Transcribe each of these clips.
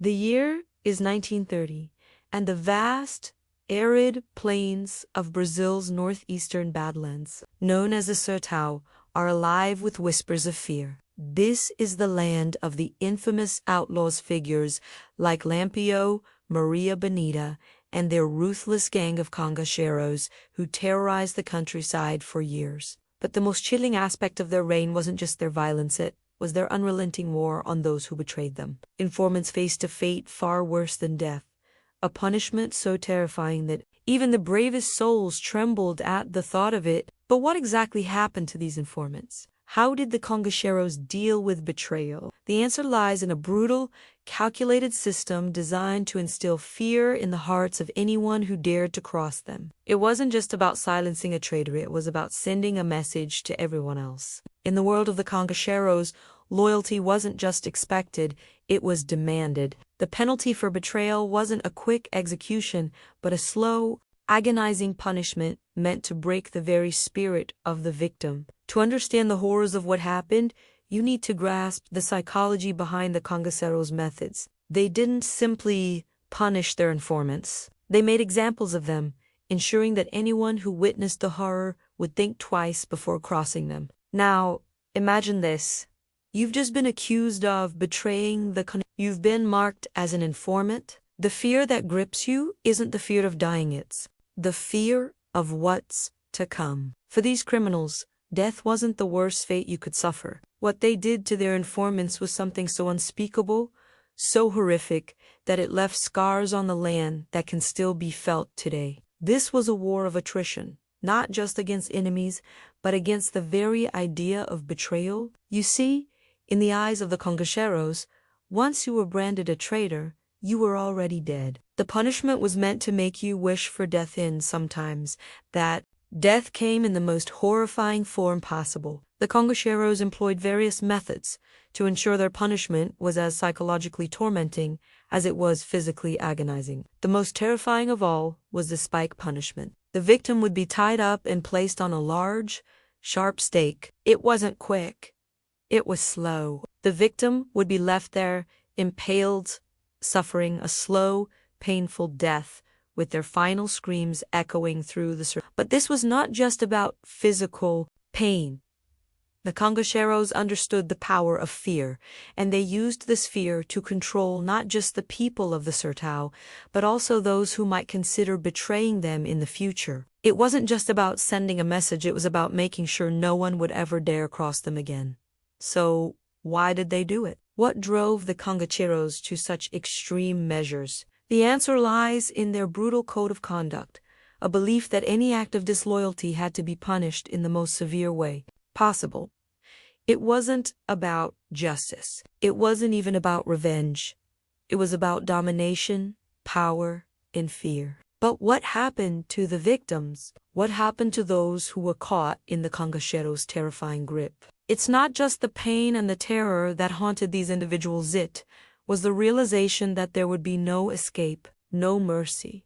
The year is 1930, and the vast, arid plains of Brazil's northeastern Badlands, known as the Sertão, are alive with whispers of fear. This is the land of the infamous outlaws figures like Lampião, Maria Bonita, and their ruthless gang of cangaceiros who terrorized the countryside for years. But the most chilling aspect of their reign wasn't just their violence, it was their unrelenting war on those who betrayed them. Informants faced a fate far worse than death, a punishment so terrifying that even the bravest souls trembled at the thought of it. But what exactly happened to these informants? How did the cangaceiros deal with betrayal? The answer lies in a brutal, calculated system designed to instill fear in the hearts of anyone who dared to cross them. It wasn't just about silencing a traitor, it was about sending a message to everyone else. In the world of the cangaceiros, loyalty wasn't just expected, it was demanded. The penalty for betrayal wasn't a quick execution, but a slow, agonizing punishment meant to break the very spirit of the victim. To understand the horrors of what happened, you need to grasp the psychology behind the cangaceiros' methods. They didn't simply punish their informants. They made examples of them, ensuring that anyone who witnessed the horror would think twice before crossing them. Now, imagine this. You've just been accused of betraying You've been marked as an informant. The fear that grips you isn't the fear of dying, it's the fear of what's to come. For these criminals, death wasn't the worst fate you could suffer. What they did to their informants was something so unspeakable, so horrific, that it left scars on the land that can still be felt today. This was a war of attrition, not just against enemies, but against the very idea of betrayal. You see, in the eyes of the cangaceiros, once you were branded a traitor, you were already dead. The punishment was meant to make you wish for death sometimes. That death came in the most horrifying form possible. The cangaceiros employed various methods to ensure their punishment was as psychologically tormenting as it was physically agonizing. The most terrifying of all was the spike punishment. The victim would be tied up and placed on a large, sharp stake. It wasn't quick. It was slow. The victim would be left there, impaled, suffering a slow, painful death, with their final screams echoing through the But this was not just about physical pain. The cangaceiros understood the power of fear, and they used this fear to control not just the people of the Sertão, but also those who might consider betraying them in the future. It wasn't just about sending a message, it was about making sure no one would ever dare cross them again. So, why did they do it? What drove the cangaceiros to such extreme measures? The answer lies in their brutal code of conduct, a belief that any act of disloyalty had to be punished in the most severe way possible. It wasn't about justice. It wasn't even about revenge. It was about domination, power, and fear. But what happened to the victims? What happened to those who were caught in the cangaceiros' terrifying grip? It's not just the pain and the terror that haunted these individuals, it was the realization that there would be no escape, no mercy,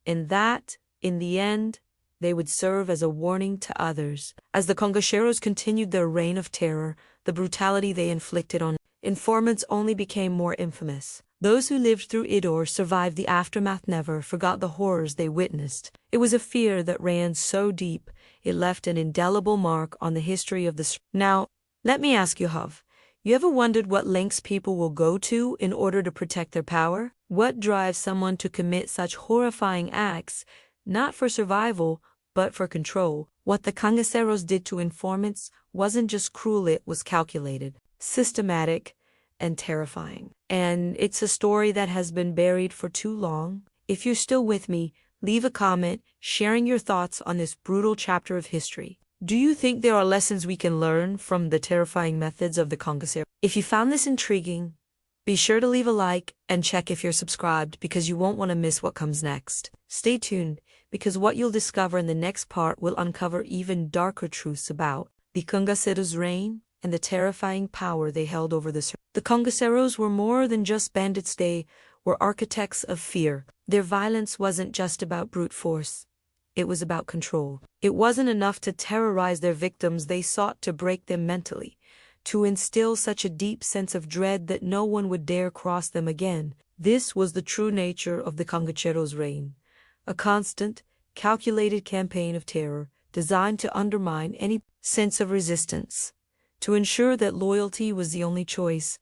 and that, in the end, they would serve as a warning to others. As the cangaceiros continued their reign of terror, the brutality they inflicted on informants only became more infamous. Those who lived through it or survived the aftermath never forgot the horrors they witnessed. It was a fear that ran so deep, it left an indelible mark on the history of the Now, let me ask you, Hav, you ever wondered what lengths people will go to in order to protect their power? What drives someone to commit such horrifying acts, not for survival, but for control? What the cangaceiros did to informants wasn't just cruel, it was calculated, systematic, and terrifying. And it's a story that has been buried for too long. If you're still with me, leave a comment sharing your thoughts on this brutal chapter of history. Do you think there are lessons we can learn from the terrifying methods of the cangaceiros? If you found this intriguing, be sure to leave a like and check if you're subscribed because you won't want to miss what comes next. Stay tuned because what you'll discover in the next part will uncover even darker truths about the cangaceiros' reign and the terrifying power they held over the Sertão. The cangaceiros were more than just bandits, they were architects of fear. Their violence wasn't just about brute force. It was about control. It wasn't enough to terrorize their victims, they sought to break them mentally, to instill such a deep sense of dread that no one would dare cross them again. This was the true nature of the cangaceiros' reign, a constant, calculated campaign of terror designed to undermine any sense of resistance. To ensure that loyalty was the only choice,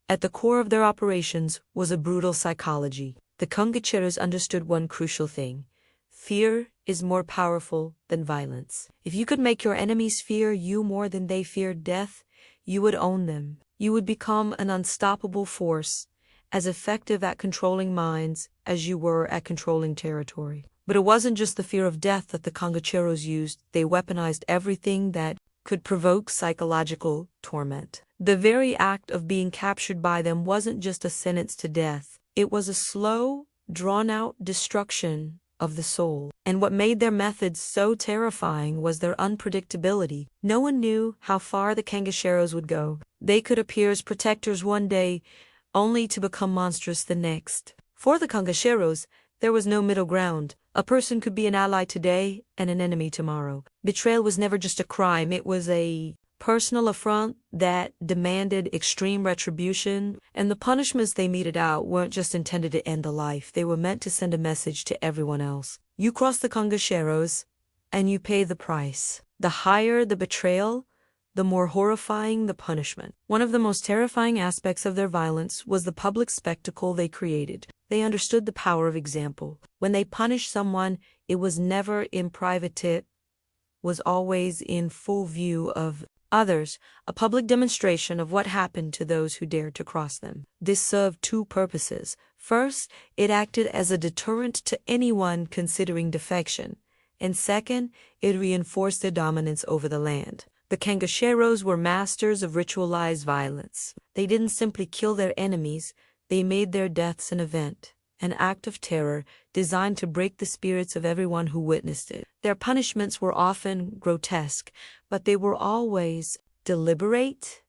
at the core of their operations was a brutal psychology. The cangaceiros understood one crucial thing: fear is more powerful than violence. If you could make your enemies fear you more than they feared death, you would own them. You would become an unstoppable force, as effective at controlling minds as you were at controlling territory. But it wasn't just the fear of death that the cangaceiros used. They weaponized everything that could provoke psychological torment. The very act of being captured by them wasn't just a sentence to death. It was a slow, drawn-out destruction of the soul. And what made their methods so terrifying was their unpredictability. No one knew how far the cangaceiros would go. They could appear as protectors one day, only to become monstrous the next. For the cangaceiros, there was no middle ground. A person could be an ally today and an enemy tomorrow. Betrayal was never just a crime, it was a personal affront that demanded extreme retribution, and the punishments they meted out weren't just intended to end a life, they were meant to send a message to everyone else. You cross the cangaceiros, and you pay the price. The higher the betrayal, the more horrifying the punishment. One of the most terrifying aspects of their violence was the public spectacle they created. They understood the power of example. When they punished someone, it was never in private, it was always in full view of others, a public demonstration of what happened to those who dared to cross them. This served two purposes. First, it acted as a deterrent to anyone considering defection, and second, it reinforced their dominance over the land. The cangaceiros were masters of ritualized violence. They didn't simply kill their enemies, they made their deaths an event, an act of terror designed to break the spirits of everyone who witnessed it. Their punishments were often grotesque, but they were always deliberate.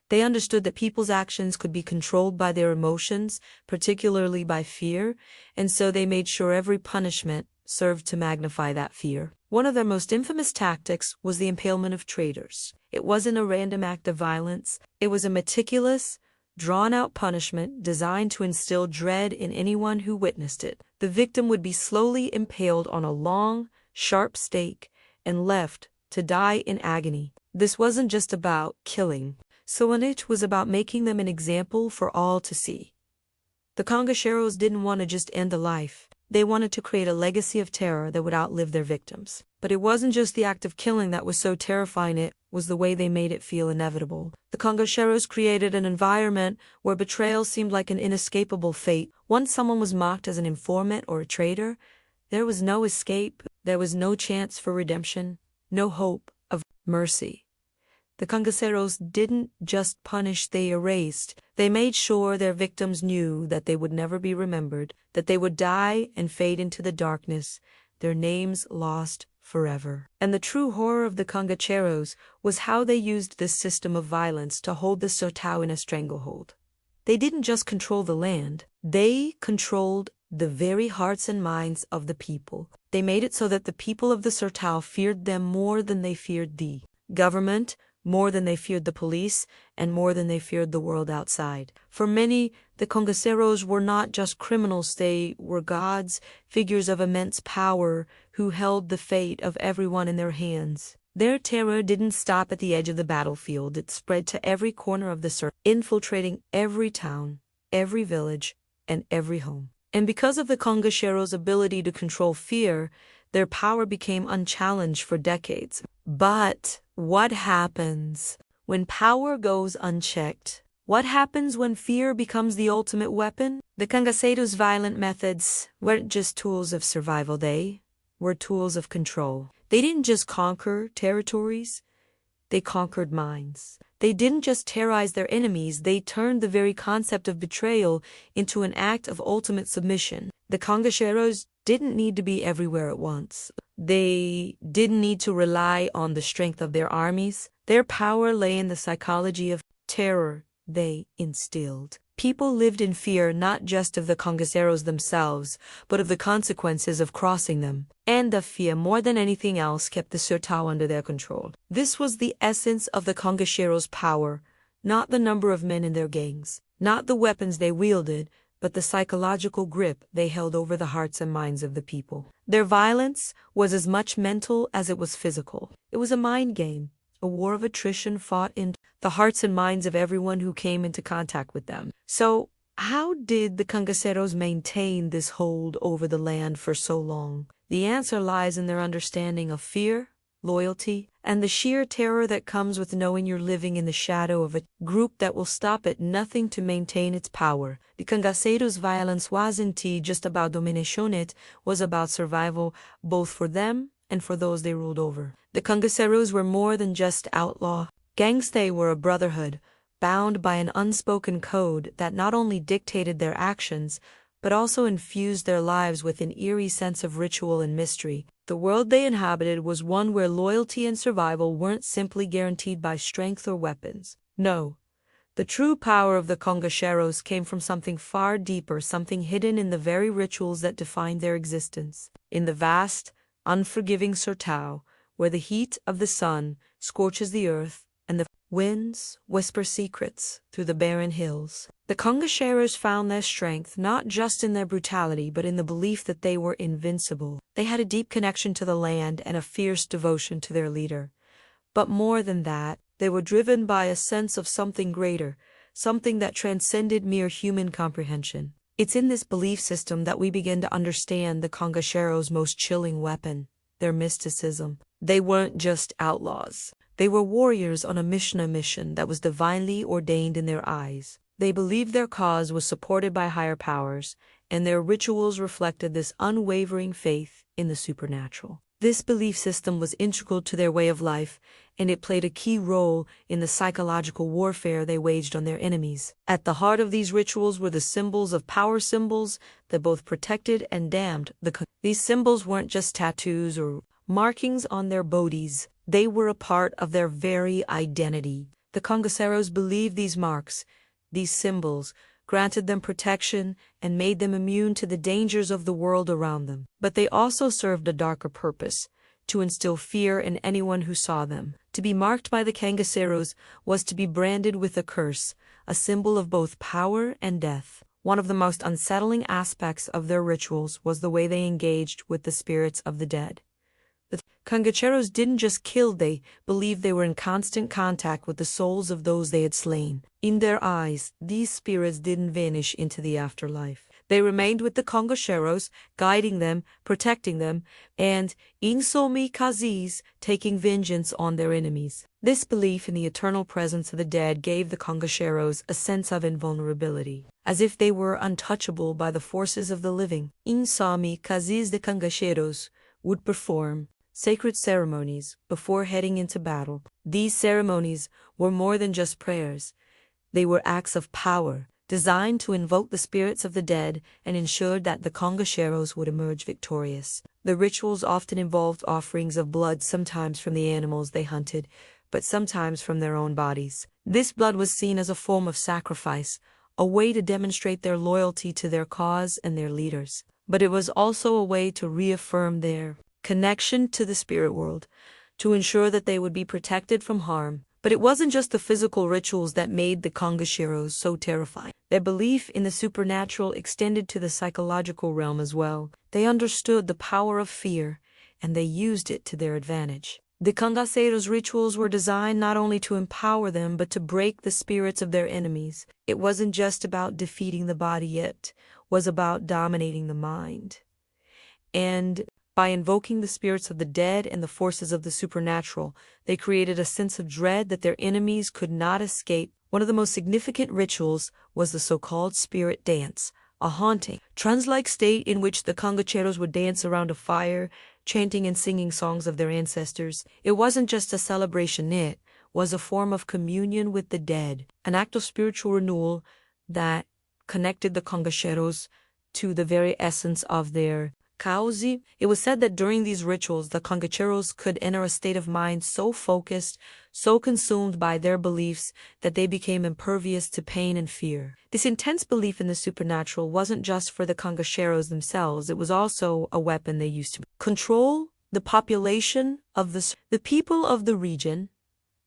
They understood that people's actions could be controlled by their emotions, particularly by fear, and so they made sure every punishment served to magnify that fear. One of their most infamous tactics was the impalement of traitors. It wasn't a random act of violence, it was a meticulous, drawn-out punishment designed to instill dread in anyone who witnessed it. The victim would be slowly impaled on a long, sharp stake and left to die in agony. This wasn't just about killing, so it was about making them an example for all to see. The cangaceiros didn't want to just end a life. They wanted to create a legacy of terror that would outlive their victims. But it wasn't just the act of killing that was so terrifying, it was the way they made it feel inevitable. The cangaceiros created an environment where betrayal seemed like an inescapable fate. Once someone was mocked as an informant or a traitor, there was no escape, there was no chance for redemption, no hope of mercy. The cangaceiros didn't just punish, they erased. They made sure their victims knew that they would never be remembered, that they would die and fade into the darkness, their names lost forever. And the true horror of the cangaceiros was how they used this system of violence to hold the Sertão in a stranglehold. They didn't just control the land, they controlled the very hearts and minds of the people. They made it so that the people of the Sertão feared them more than they feared the government, more than they feared the police, and more than they feared the world outside. For many, the cangaceiros were not just criminals, they were gods, figures of immense power, who held the fate of everyone in their hands. Their terror didn't stop at the edge of the battlefield, it spread to every corner of the Sertão, infiltrating every town, every village, and every home. And because of the cangaceiros' ability to control fear, their power became unchallenged for decades. But what happens when power goes unchecked? What happens when fear becomes the ultimate weapon? The cangaceiros' violent methods weren't just tools of survival, they were tools of control. They didn't just conquer territories, they conquered minds. They didn't just terrorize their enemies, they turned the very concept of betrayal into an act of ultimate submission. The cangaceiros didn't need to be everywhere at once. They didn't need to rely on the strength of their armies. Their power lay in the psychology of terror they instilled. People lived in fear not just of the cangaceiros themselves, but of the consequences of crossing them. And the fear more than anything else kept the Sertão under their control. This was the essence of the cangaceiros' power, not the number of men in their gangs, not the weapons they wielded, but the psychological grip they held over the hearts and minds of the people. Their violence was as much mental as it was physical. It was a mind game, a war of attrition fought in the hearts and minds of everyone who came into contact with them. So, how did the cangaceiros maintain this hold over the land for so long? The answer lies in their understanding of fear, loyalty, and the sheer terror that comes with knowing you're living in the shadow of a group that will stop at nothing to maintain its power. The cangaceiros' violence wasn't just about domination, it was about survival, both for them and for those they ruled over. The cangaceiros were more than just outlaw gangs. They were a brotherhood, bound by an unspoken code that not only dictated their actions, but also infused their lives with an eerie sense of ritual and mystery. The world they inhabited was one where loyalty and survival weren't simply guaranteed by strength or weapons. No, the true power of the cangaceiros came from something far deeper, something hidden in the very rituals that defined their existence. In the vast, unforgiving Sertão, where the heat of the sun scorches the earth and the winds whisper secrets through the barren hills, the cangaceiros found their strength not just in their brutality but in the belief that they were invincible. They had a deep connection to the land and a fierce devotion to their leader. But more than that, they were driven by a sense of something greater, something that transcended mere human comprehension. It's in this belief system that we begin to understand the cangaceiros' most chilling weapon, their mysticism. They weren't just outlaws. They were warriors on a mission that was divinely ordained in their eyes. They believed their cause was supported by higher powers, and their rituals reflected this unwavering faith in the supernatural. This belief system was integral to their way of life, and it played a key role in the psychological warfare they waged on their enemies. At the heart of these rituals were the symbols of power, symbols that both protected and damned. These symbols weren't just tattoos or markings on their bodies. They were a part of their very identity. The cangaceiros believed these marks, these symbols, granted them protection and made them immune to the dangers of the world around them. But they also served a darker purpose, to instill fear in anyone who saw them. To be marked by the cangaceiros was to be branded with a curse, a symbol of both power and death. One of the most unsettling aspects of their rituals was the way they engaged with the spirits of the dead. The cangaceiros didn't just kill, they believed they were in constant contact with the souls of those they had slain. In their eyes, these spirits didn't vanish into the afterlife. They remained with the cangaceiros, guiding them, protecting them, and, in some cases, taking vengeance on their enemies. This belief in the eternal presence of the dead gave the cangaceiros a sense of invulnerability, as if they were untouchable by the forces of the living. In some cases, the cangaceiros would perform sacred ceremonies before heading into battle. These ceremonies were more than just prayers. They were acts of power, designed to invoke the spirits of the dead and ensure that the cangaceiros would emerge victorious. The rituals often involved offerings of blood, sometimes from the animals they hunted, but sometimes from their own bodies. This blood was seen as a form of sacrifice, a way to demonstrate their loyalty to their cause and their leaders. But it was also a way to reaffirm their connection to the spirit world, to ensure that they would be protected from harm. But it wasn't just the physical rituals that made the cangaceiros so terrifying. Their belief in the supernatural extended to the psychological realm as well. They understood the power of fear, and they used it to their advantage. The cangaceiros' rituals were designed not only to empower them, but to break the spirits of their enemies. It wasn't just about defeating the body, it was about dominating the mind. And by invoking the spirits of the dead and the forces of the supernatural, they created a sense of dread that their enemies could not escape. One of the most significant rituals was the so-called spirit dance, a haunting, trance-like state in which the cangaceiros would dance around a fire, chanting and singing songs of their ancestors. It wasn't just a celebration, it was a form of communion with the dead, an act of spiritual renewal that connected the cangaceiros to the very essence of their cause. It was said that during these rituals, the cangaceiros could enter a state of mind so focused, so consumed by their beliefs, that they became impervious to pain and fear. This intense belief in the supernatural wasn't just for the cangaceiros themselves, it was also a weapon they used to control the population of the people of the region,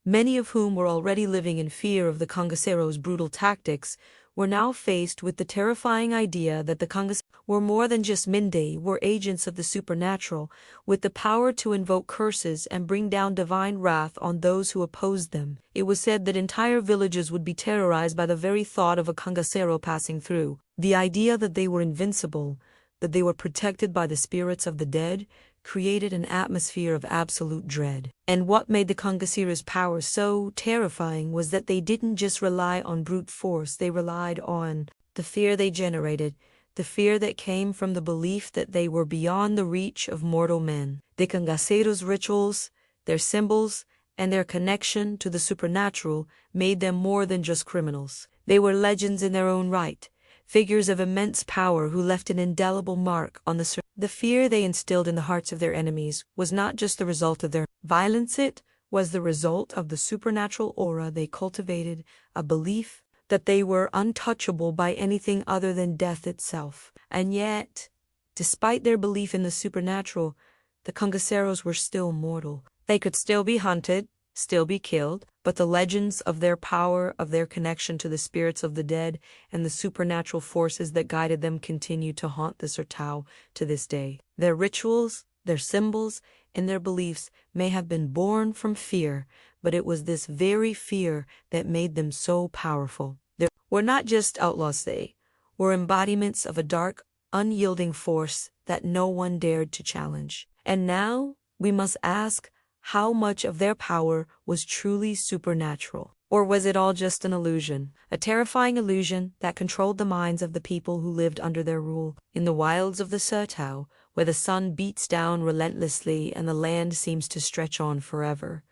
many of whom were already living in fear of the cangaceiros' brutal tactics, were now faced with the terrifying idea that the Cangaço were more than just Minde, were agents of the supernatural, with the power to invoke curses and bring down divine wrath on those who opposed them. It was said that entire villages would be terrorized by the very thought of a Cangaceiro passing through. The idea that they were invincible, that they were protected by the spirits of the dead, created an atmosphere of absolute dread. And what made the Cangaceiros' power so terrifying was that they didn't just rely on brute force, they relied on the fear they generated, the fear that came from the belief that they were beyond the reach of mortal men. The Cangaceiros' rituals, their symbols, and their connection to the supernatural made them more than just criminals. They were legends in their own right, figures of immense power who left an indelible mark on the surface. The fear they instilled in the hearts of their enemies was not just the result of their violence, it was the result of the supernatural aura they cultivated, a belief that they were untouchable by anything other than death itself. And yet, despite their belief in the supernatural, the Cangaceiros were still mortal. They could still be hunted, still be killed, but the legends of their power, of their connection to the spirits of the dead, and the supernatural forces that guided them continue to haunt the Sertão to this day. Their rituals, their symbols, and their beliefs may have been born from fear, but it was this very fear that made them so powerful. They were not just outlaws, they were embodiments of a dark, unyielding force that no one dared to challenge. And now, we must ask, how much of their power was truly supernatural? Or was it all just an illusion? A terrifying illusion that controlled the minds of the people who lived under their rule. In the wilds of the Sertão, where the sun beats down relentlessly and the land seems to stretch on forever,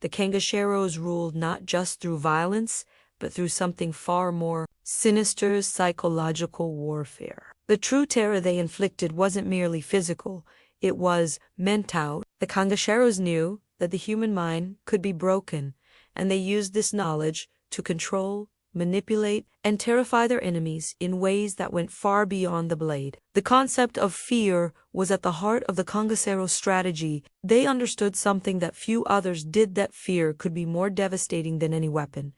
the Cangaceiros ruled not just through violence, but through something far more sinister: psychological warfare. The true terror they inflicted wasn't merely physical, it was mental. The Cangaceiros knew that the human mind could be broken, and they used this knowledge to control, manipulate, and terrify their enemies in ways that went far beyond the blade. The concept of fear was at the heart of the Cangaceiros' strategy. They understood something that few others did, that fear could be more devastating than any weapon.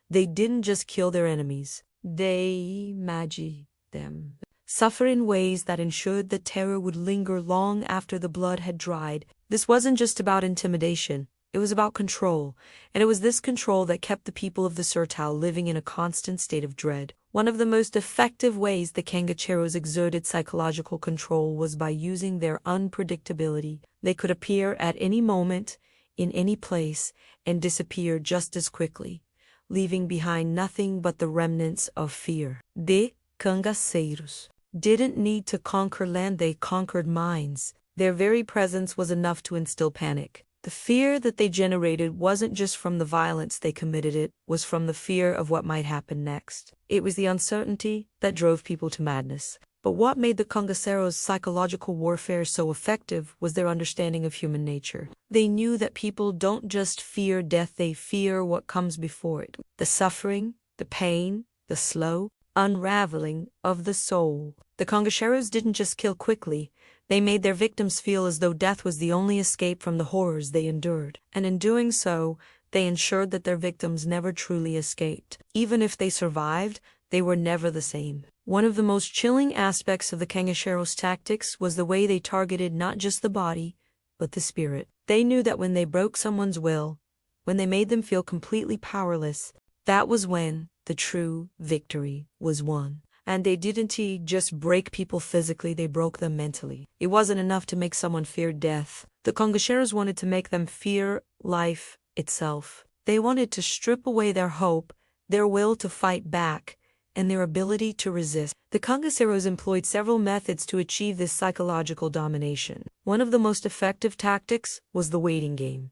They didn't just kill their enemies, they magied them. Suffer in ways that ensured that terror would linger long after the blood had dried. This wasn't just about intimidation, it was about control, and it was this control that kept the people of the Sertão living in a constant state of dread. One of the most effective ways the Cangaceiros exerted psychological control was by using their unpredictability. They could appear at any moment, in any place, and disappear just as quickly, leaving behind nothing but the remnants of fear. The Cangaceiros didn't need to conquer land, they conquered minds. Their very presence was enough to instill panic. The fear that they generated wasn't just from the violence they committed, it was from the fear of what might happen next. It was the uncertainty that drove people to madness. But what made the Cangaceiros' psychological warfare so effective was their understanding of human nature. They knew that people don't just fear death, they fear what comes before it. The suffering, the pain, the slow unraveling of the soul. The Cangaceiros didn't just kill quickly, they made their victims feel as though death was the only escape from the horrors they endured. And in doing so, they ensured that their victims never truly escaped. Even if they survived, they were never the same. One of the most chilling aspects of the Cangaceiros' tactics was the way they targeted not just the body, but the spirit. They knew that when they broke someone's will, when they made them feel completely powerless, that was when the true victory was won. And they didn't just break people physically, they broke them mentally. It wasn't enough to make someone fear death. The Cangaceiros wanted to make them fear life itself. They wanted to strip away their hope, their will to fight back, and their ability to resist. The Cangaceiros employed several methods to achieve this psychological domination. One of the most effective tactics was the waiting game.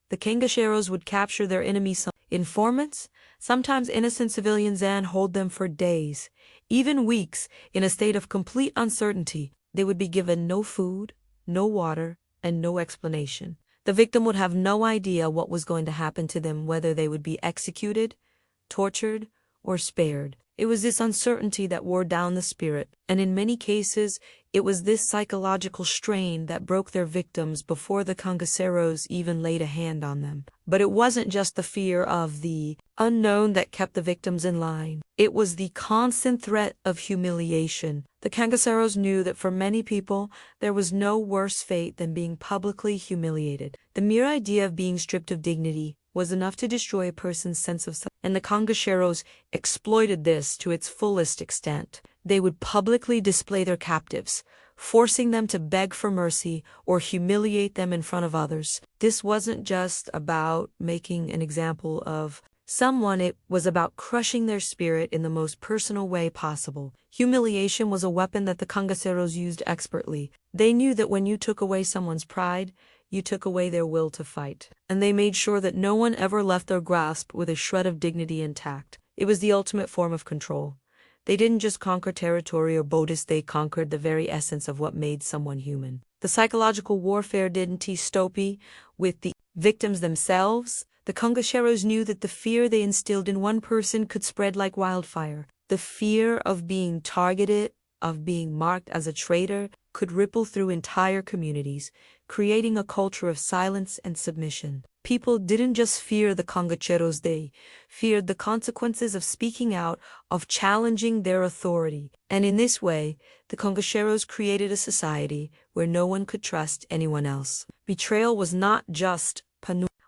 The Cangaceiros would capture their enemies, informants, sometimes innocent civilians, and hold them for days, even weeks, in a state of complete uncertainty. They would be given no food, no water, and no explanation. The victim would have no idea what was going to happen to them, whether they would be executed, tortured, or spared. It was this uncertainty that wore down the spirit, and in many cases, it was this psychological strain that broke their victims before the cangaceiros even laid a hand on them. But it wasn't just the fear of the unknown that kept the victims in line. It was the constant threat of humiliation. The cangaceiros knew that for many people, there was no worse fate than being publicly humiliated. The mere idea of being stripped of dignity was enough to destroy a person's sense of self, and the cangaceiros exploited this to its fullest extent. They would publicly display their captives, forcing them to beg for mercy or humiliate them in front of others. This wasn't just about making an example of someone, it was about crushing their spirit in the most personal way possible. Humiliation was a weapon that the cangaceiros used expertly. They knew that when you took away someone's pride, you took away their will to fight, and they made sure that no one ever left their grasp with a shred of dignity intact. It was the ultimate form of control. They didn't just conquer territory or bodies, they conquered the very essence of what made someone human. The psychological warfare didn't stop with the victims themselves. The cangaceiros knew that the fear they instilled in one person could spread like wildfire. The fear of being targeted, of being marked as a traitor, could ripple through entire communities, creating a culture of silence and submission. People didn't just fear the cangaceiros, they feared the consequences of speaking out, of challenging their authority. And in this way, the cangaceiros created a society where no one could trust anyone else. Betrayal was not just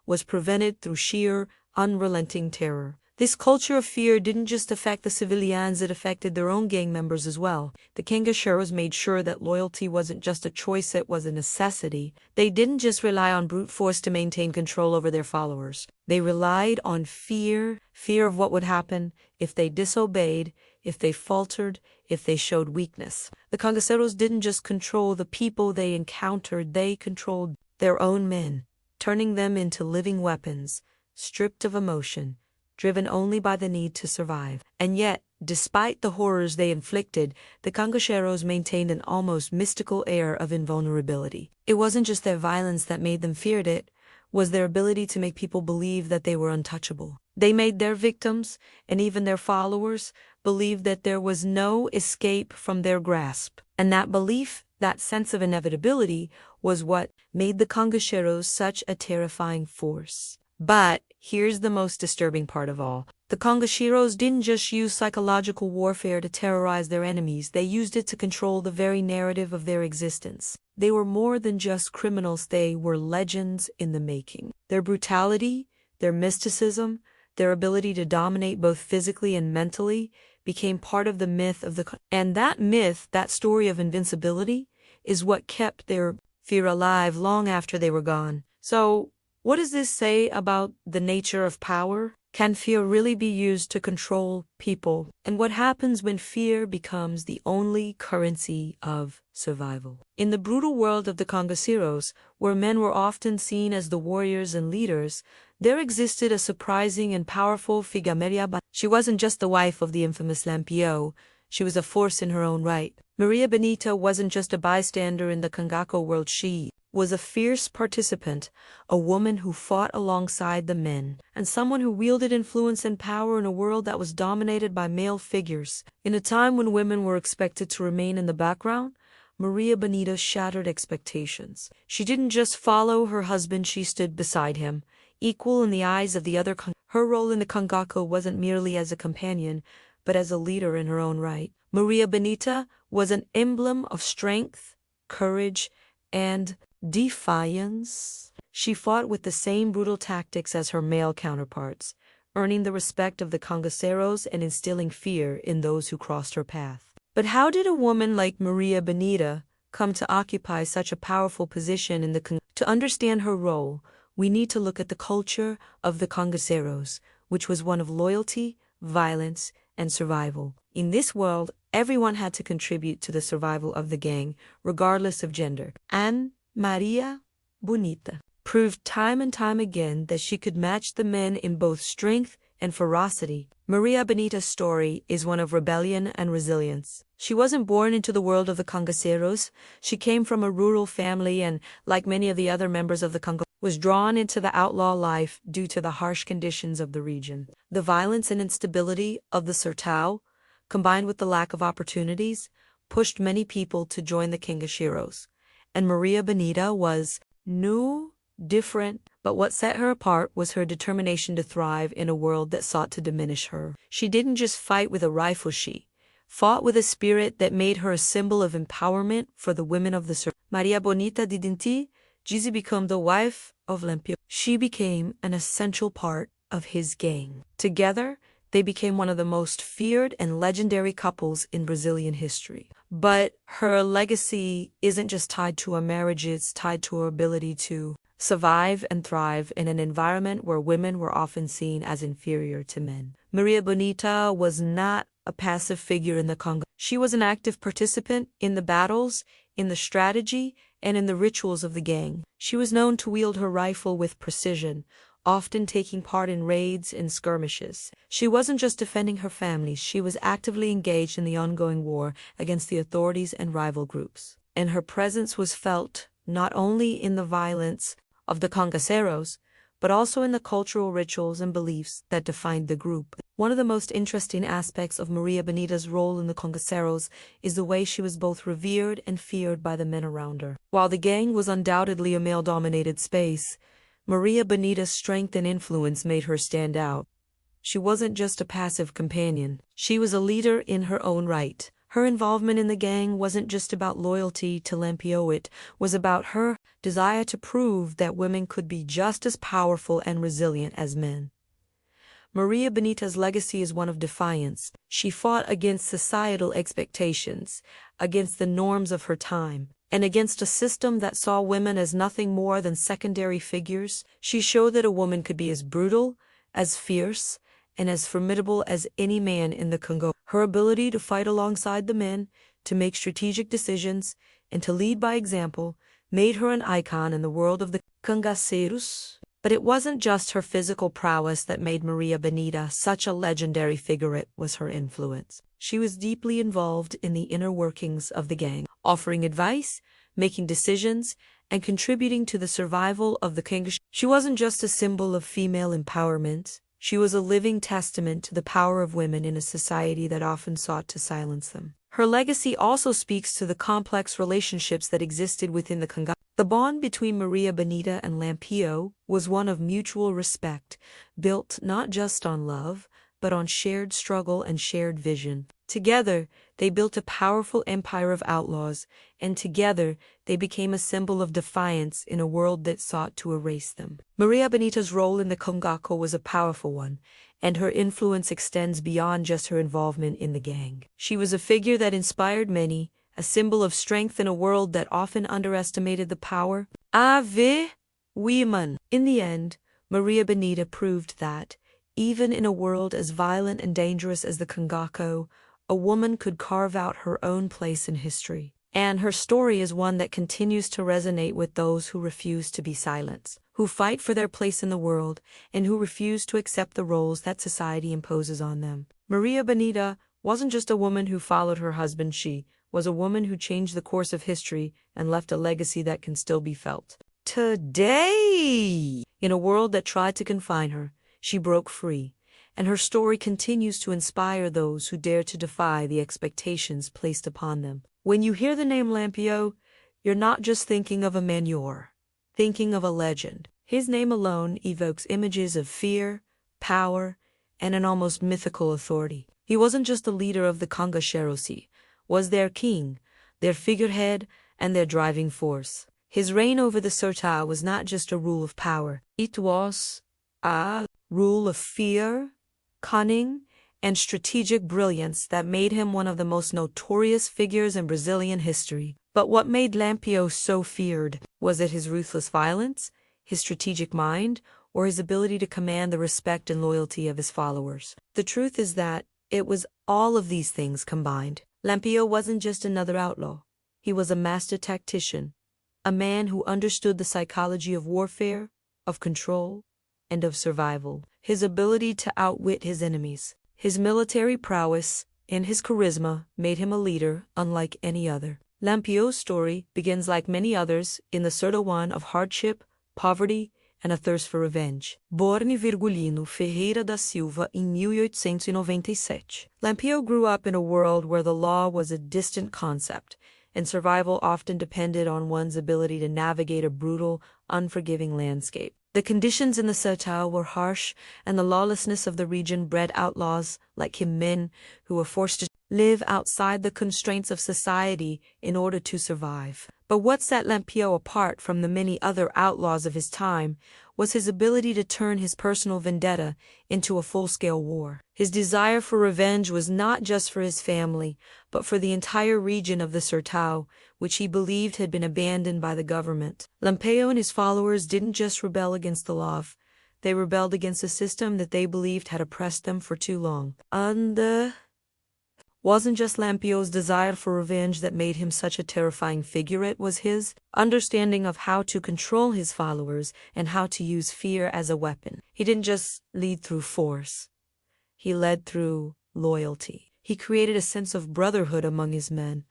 was prevented through sheer, unrelenting terror. This culture of fear didn't just affect the civilians, it affected their own gang members as well. The cangaceiros made sure that loyalty wasn't just a choice, it was a necessity. They didn't just rely on brute force to maintain control over their followers. They relied on fear of what would happen if they disobeyed, if they faltered, if they showed weakness. The cangaceiros didn't just control the people they encountered, they controlled their own men, turning them into living weapons, stripped of emotion, driven only by the need to survive. And yet, despite the horrors they inflicted, the cangaceiros maintained an almost mystical air of invulnerability. It wasn't just their violence that made them feared, it was their ability to make people believe that they were untouchable. They made their victims, and even their followers, believe that there was no escape from their grasp. And that belief, that sense of inevitability, was what made the cangaceiros such a terrifying force. But here's the most disturbing part of all. The cangaceiros didn't just use psychological warfare to terrorize their enemies, they used it to control the very narrative of their existence. They were more than just criminals, they were legends in the making. Their brutality, their mysticism, their ability to dominate both physically and mentally, became part of the myth of and that myth, that story of invincibility, is what kept their fear alive long after they were gone. So, what does this say about the nature of power? Can fear really be used to control people? And what happens when fear becomes the only currency of survival? In the brutal world of the cangaceiros, where men were often seen as the warriors and leaders, there existed a surprising and powerful figure. She wasn't just the wife of the infamous lampião, she was a force in her own right. Maria Benita wasn't just a bystander in the Cangaço world, she was a fierce participant, a woman who fought alongside the men, and someone who wielded influence and power in a world that was dominated by male figures. In a time when women were expected to remain in the background, Maria Benita shattered expectations. She didn't just follow her husband, she stood beside him, equal in the eyes of the other. Her role in the Cangaço wasn't merely as a companion, but as a leader in her own right. Maria Benita was an emblem of strength, courage, and defiance. She fought with the same brutal tactics as her male counterparts, earning the respect of the cangaceiros and instilling fear in those who crossed her path. But how did a woman like Maria Benita come to occupy such a powerful position in the To understand her role, we need to look at the culture of the cangaceiros, which was one of loyalty, violence, and survival. In this world, everyone had to contribute to the survival of the gang, regardless of gender. And Maria Benita proved time and time again that she could match the men in both strength and ferocity. Maria Benita's story is one of rebellion and resilience. She wasn't born into the world of the cangaceiros. She came from a rural family and, like many of the other members of the Cangaço, was drawn into the outlaw life due to the harsh conditions of the region. The violence and instability of the Sertão, combined with the lack of opportunities, pushed many people to join the cangaceiros. And Maria Bonita was new, different, but what set her apart was her determination to thrive in a world that sought to diminish her. She didn't just fight with a rifle, she fought with a spirit that made her a symbol of empowerment for the women of the Sertão. Maria Bonita didn't just become the wife of Lampião. She became an essential part of his gang. Together, they became one of the most feared and legendary couples in Brazilian history. But her legacy isn't just tied to a marriage, it's tied to her ability to survive and thrive in an environment where women were often seen as inferior to men. Maria Bonita was not a passive figure in the Congo. She was an active participant in the battles, in the strategy, and in the rituals of the gang. She was known to wield her rifle with precision, often taking part in raids and skirmishes. She wasn't just defending her family, she was actively engaged in the ongoing war against the authorities and rival groups. And her presence was felt not only in the violence of the cangaceiros, but also in the cultural rituals and beliefs that defined the group. One of the most interesting aspects of Maria Bonita's role in the cangaceiros is the way she was both revered and feared by the men around her. While the gang was undoubtedly a male-dominated space, Maria Bonita's strength and influence made her stand out. She wasn't just a passive companion. She was a leader in her own right. Her involvement in the gang wasn't just about loyalty to Lampião, it was about her desire to prove that women could be just as powerful and resilient as men. Maria Bonita's legacy is one of defiance. She fought against societal expectations, against the norms of her time, and against a system that saw women as nothing more than secondary figures. She showed that a woman could be as brutal, as fierce, and as formidable as any man in the Congo. Her ability to fight alongside the men, to make strategic decisions, and to lead by example made her an icon in the world of the cangaceiros. But it wasn't just her physical prowess that made Maria Bonita such a legendary figure, it was her influence. She was deeply involved in the inner workings of the gang, offering advice, making decisions, and contributing to the survival of the Cangaço. She wasn't just a symbol of female empowerment. She was a living testament to the power of women in a society that often sought to silence them. Her legacy also speaks to the complex relationships that existed within the Cangaço. The bond between Maria Bonita and Lampião was one of mutual respect, built not just on love, but on shared struggle and shared vision. Together, they built a powerful empire of outlaws, and together, they became a symbol of defiance in a world that sought to erase them. Maria Bonita's role in the Cangaço was a powerful one, and her influence extends beyond just her involvement in the gang. She was a figure that inspired many, a symbol of strength in a world that often underestimated the power of women. In the end, Maria Bonita proved that, even in a world as violent and dangerous as the Cangaço, a woman could carve out her own place in history. And her story is one that continues to resonate with those who refuse to be silenced, who fight for their place in the world, and who refuse to accept the roles that society imposes on them. Maria Bonita wasn't just a woman who followed her husband, she was a woman who changed the course of history and left a legacy that can still be felt today. In a world that tried to confine her, she broke free, and her story continues to inspire those who dare to defy the expectations placed upon them. When you hear the name Lampião, you're not just thinking of a man, you're thinking of a legend. His name alone evokes images of fear, power, and an almost mythical authority. He wasn't just the leader of the cangaceiros, he was their king, their figurehead, and their driving force. His reign over the Sertão was not just a rule of power, it was a rule of fear, cunning, and strategic brilliance that made him one of the most notorious figures in Brazilian history. But what made Lampião so feared? Was it his ruthless violence, his strategic mind, or his ability to command the respect and loyalty of his followers? The truth is that it was all of these things combined. Lampião wasn't just another outlaw. He was a master tactician, a man who understood the psychology of warfare, of control, and of survival. His ability to outwit his enemies, his military prowess, and his charisma made him a leader unlike any other. Lampião's story begins like many others in the Sertão, one of hardship, poverty, and a thirst for revenge. Born Virgulino Ferreira da Silva in 1897, Lampião grew up in a world where the law was a distant concept, and survival often depended on one's ability to navigate a brutal, unforgiving landscape. The conditions in the Sertão were harsh, and the lawlessness of the region bred outlaws like him, men who were forced to live outside the constraints of society in order to survive. But what set Lampião apart from the many other outlaws of his time was his ability to turn his personal vendetta into a full-scale war. His desire for revenge was not just for his family, but for the entire region of the Sertão, which he believed had been abandoned by the government. Lampião and his followers didn't just rebel against the law, they rebelled against a system that they believed had oppressed them for too long. Wasn't just Lampião's desire for revenge that made him such a terrifying figure, it was his understanding of how to control his followers and how to use fear as a weapon. He didn't just lead through force. He led through loyalty. He created a sense of brotherhood among his men,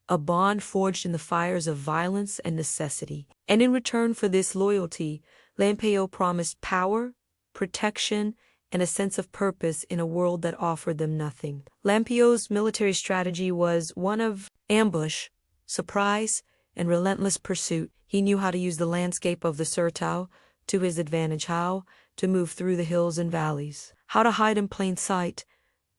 a bond forged in the fires of violence and necessity. And in return for this loyalty, Lampião promised power, protection, and a sense of purpose in a world that offered them nothing. Lampião's military strategy was one of ambush, surprise, and relentless pursuit. He knew how to use the landscape of the Sertão to his advantage, how to move through the hills and valleys, how to hide in plain sight,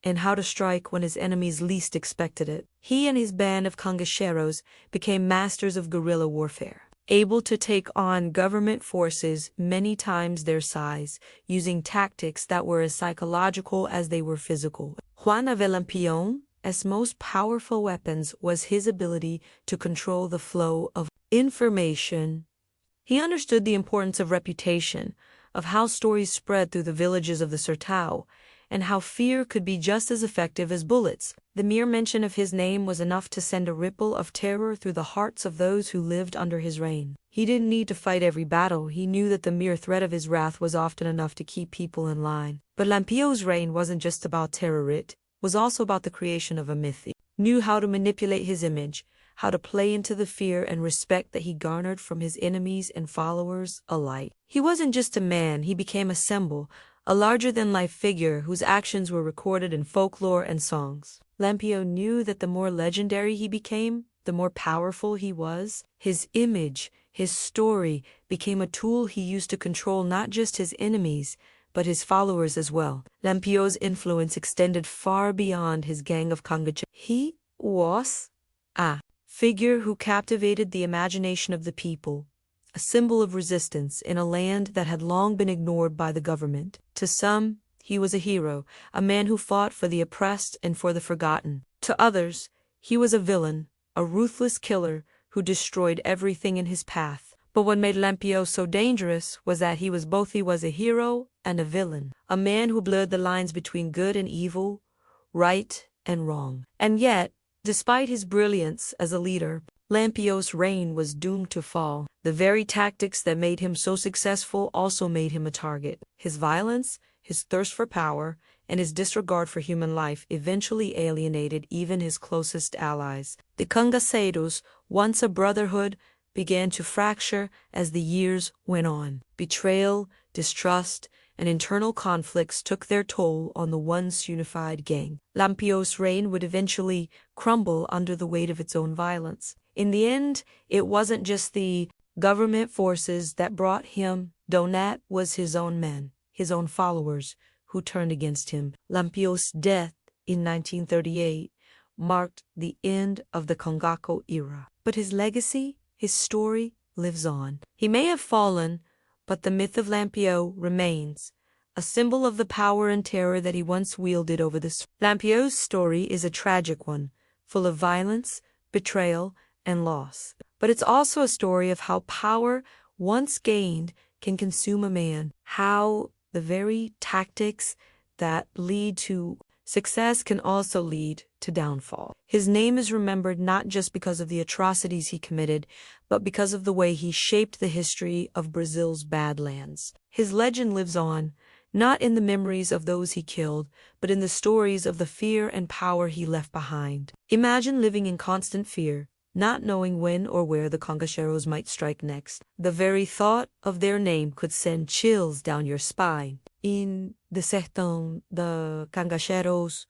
and how to strike when his enemies least expected it. He and his band of cangaceiros became masters of guerrilla warfare, able to take on government forces many times their size, using tactics that were as psychological as they were physical. One of Lampião's most powerful weapons was his ability to control the flow of information. He understood the importance of reputation, of how stories spread through the villages of the Sertão, and how fear could be just as effective as bullets. The mere mention of his name was enough to send a ripple of terror through the hearts of those who lived under his reign. He didn't need to fight every battle. He knew that the mere threat of his wrath was often enough to keep people in line. But Lampião's reign wasn't just about terror, it was also about the creation of a myth. He knew how to manipulate his image, how to play into the fear and respect that he garnered from his enemies and followers alike. He wasn't just a man, he became a symbol, a larger-than-life figure whose actions were recorded in folklore and songs. Lampião knew that the more legendary he became, the more powerful he was. His image, his story, became a tool he used to control not just his enemies, but his followers as well. Lampião's influence extended far beyond his gang of cangaceiros. He was a figure who captivated the imagination of the people, a symbol of resistance in a land that had long been ignored by the government. To some, he was a hero, a man who fought for the oppressed and for the forgotten. To others, he was a villain, a ruthless killer who destroyed everything in his path. But what made Lampião so dangerous was that he was both. He was a hero and a villain, a man who blurred the lines between good and evil, right and wrong. And yet, despite his brilliance as a leader, Lampião's reign was doomed to fall. The very tactics that made him so successful also made him a target. His violence, his thirst for power, and his disregard for human life eventually alienated even his closest allies. The cangaceiros, once a brotherhood, began to fracture as the years went on. Betrayal, distrust, and internal conflicts took their toll on the once unified gang. Lampião's reign would eventually crumble under the weight of its own violence. In the end, it wasn't just the government forces that brought him down, it was his own men, his own followers, who turned against him. Lampião's death in 1938 marked the end of the Cangaço era. But his legacy, his story, lives on. He may have fallen, but the myth of Lampião remains, a symbol of the power and terror that he once wielded over this. Lampião's story is a tragic one, full of violence, betrayal, and loss. But it's also a story of how power, once gained, can consume a man, how the very tactics that lead to success can also lead to downfall. His name is remembered not just because of the atrocities he committed, but because of the way he shaped the history of Brazil's Badlands. His legend lives on, not in the memories of those he killed, but in the stories of the fear and power he left behind. Imagine living in constant fear, not knowing when or where the cangaceiros might strike next. The very thought of their name could send chills down your spine. In the Sertão, the cangaceiros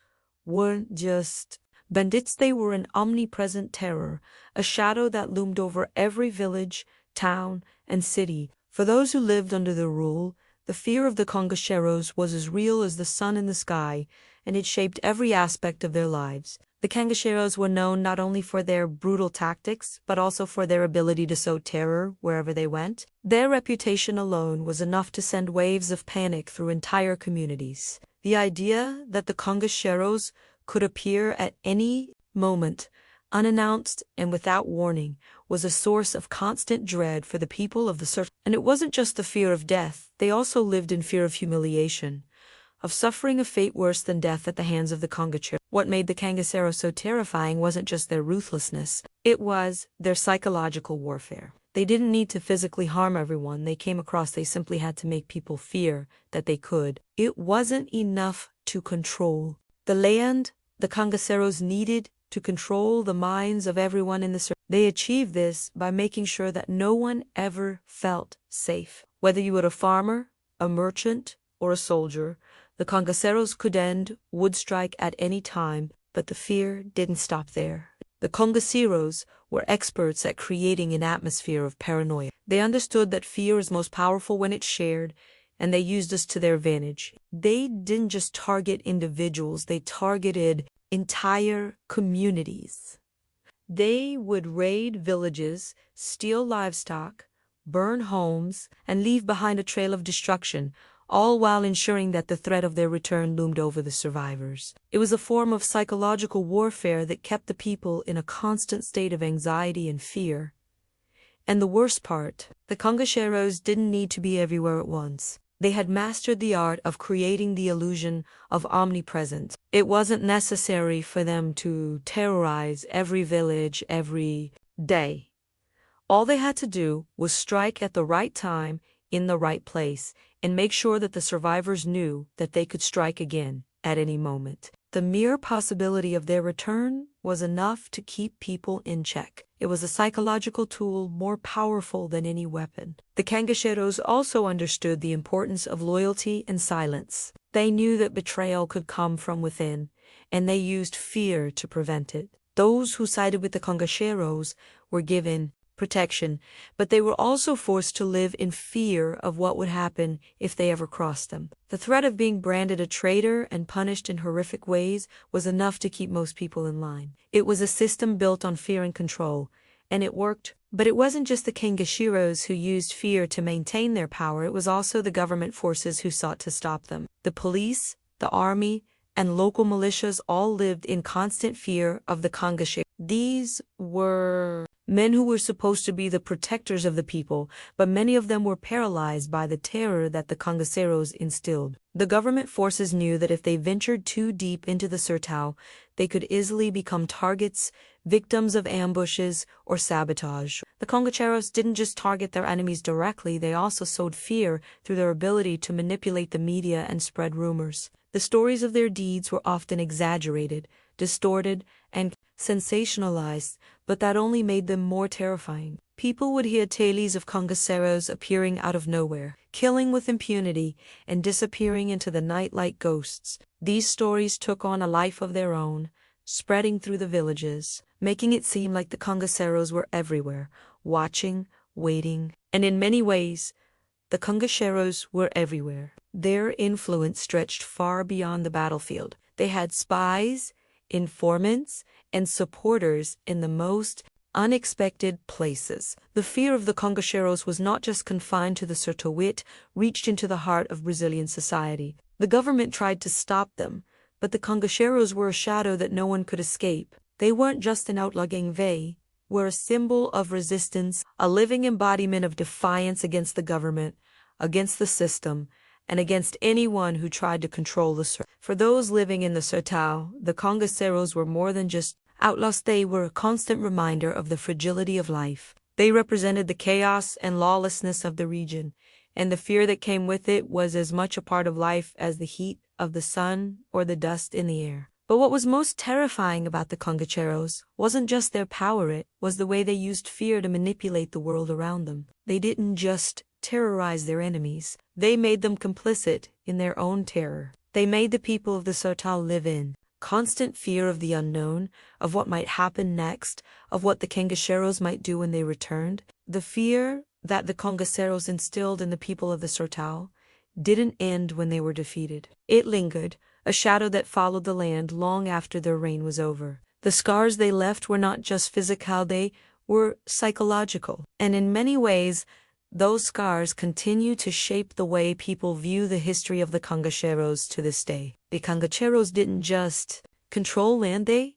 weren't just bandits, they were an omnipresent terror, a shadow that loomed over every village, town, and city. For those who lived under their rule, the fear of the cangaceiros was as real as the sun in the sky, and it shaped every aspect of their lives. The cangaceiros were known not only for their brutal tactics, but also for their ability to sow terror wherever they went. Their reputation alone was enough to send waves of panic through entire communities. The idea that the cangaceiros could appear at any moment, unannounced and without warning, was a source of constant dread for the people of the Sertão. And it wasn't just the fear of death, they also lived in fear of humiliation, of suffering a fate worse than death at the hands of the cangaceiros. What made the cangaceiros so terrifying wasn't just their ruthlessness, it was their psychological warfare. They didn't need to physically harm everyone they came across, they simply had to make people fear that they could. It wasn't enough to control the land. The cangaceiros needed to control the minds of everyone in the Sertão. They achieved this by making sure that no one ever felt safe. Whether you were a farmer, a merchant, or a soldier, the cangaceiros would strike at any time, but the fear didn't stop there. The cangaceiros were experts at creating an atmosphere of paranoia. They understood that fear is most powerful when it's shared, and they used this to their advantage. They didn't just target individuals, they targeted entire communities. They would raid villages, steal livestock, burn homes, and leave behind a trail of destruction, all while ensuring that the threat of their return loomed over the survivors. It was a form of psychological warfare that kept the people in a constant state of anxiety and fear. And the worst part, the cangaceiros didn't need to be everywhere at once. They had mastered the art of creating the illusion of omnipresence. It wasn't necessary for them to terrorize every village every day. All they had to do was strike at the right time, in the right place, and make sure that the survivors knew that they could strike again at any moment. The mere possibility of their return was enough to keep people in check. It was a psychological tool more powerful than any weapon. The cangaceiros also understood the importance of loyalty and silence. They knew that betrayal could come from within, and they used fear to prevent it. Those who sided with the cangaceiros were given protection, but they were also forced to live in fear of what would happen if they ever crossed them. The threat of being branded a traitor and punished in horrific ways was enough to keep most people in line. It was a system built on fear and control, and it worked. But it wasn't just the cangaceiros who used fear to maintain their power, it was also the government forces who sought to stop them. The police, the army, and local militias all lived in constant fear of the cangaceiros. These were men who were supposed to be the protectors of the people, but many of them were paralyzed by the terror that the cangaceiros instilled. The government forces knew that if they ventured too deep into the Sertão, they could easily become targets, victims of ambushes, or sabotage. The cangaceiros didn't just target their enemies directly, they also sowed fear through their ability to manipulate the media and spread rumors. The stories of their deeds were often exaggerated, distorted, and sensationalized, but that only made them more terrifying. People would hear tales of cangaceiros appearing out of nowhere, killing with impunity, and disappearing into the night like ghosts. These stories took on a life of their own, spreading through the villages, making it seem like the cangaceiros were everywhere, watching, waiting, and in many ways, the cangaceiros were everywhere. Their influence stretched far beyond the battlefield. They had spies, informants, and supporters in the most unexpected places. The fear of the cangaceiros was not just confined to the Sertão, it reached into the heart of Brazilian society. The government tried to stop them, but the cangaceiros were a shadow that no one could escape. They weren't just an outlaw gang, they were a symbol of resistance, a living embodiment of defiance against the government, against the system, and against anyone who tried to control the Sertão. For those living in the Sertão, the cangaceiros were more than just outlaws, they were a constant reminder of the fragility of life. They represented the chaos and lawlessness of the region, and the fear that came with it was as much a part of life as the heat of the sun or the dust in the air. But what was most terrifying about the cangaceiros wasn't just their power, it was the way they used fear to manipulate the world around them. They didn't just terrorize their enemies, they made them complicit in their own terror. They made the people of the Sertão live in constant fear of the unknown, of what might happen next, of what the cangaceiros might do when they returned. The fear that the cangaceiros instilled in the people of the Sertão didn't end when they were defeated. It lingered, a shadow that followed the land long after their reign was over. The scars they left were not just physical, they were psychological. And in many ways, those scars continue to shape the way people view the history of the cangaceiros to this day. The cangaceiros didn't just control land, they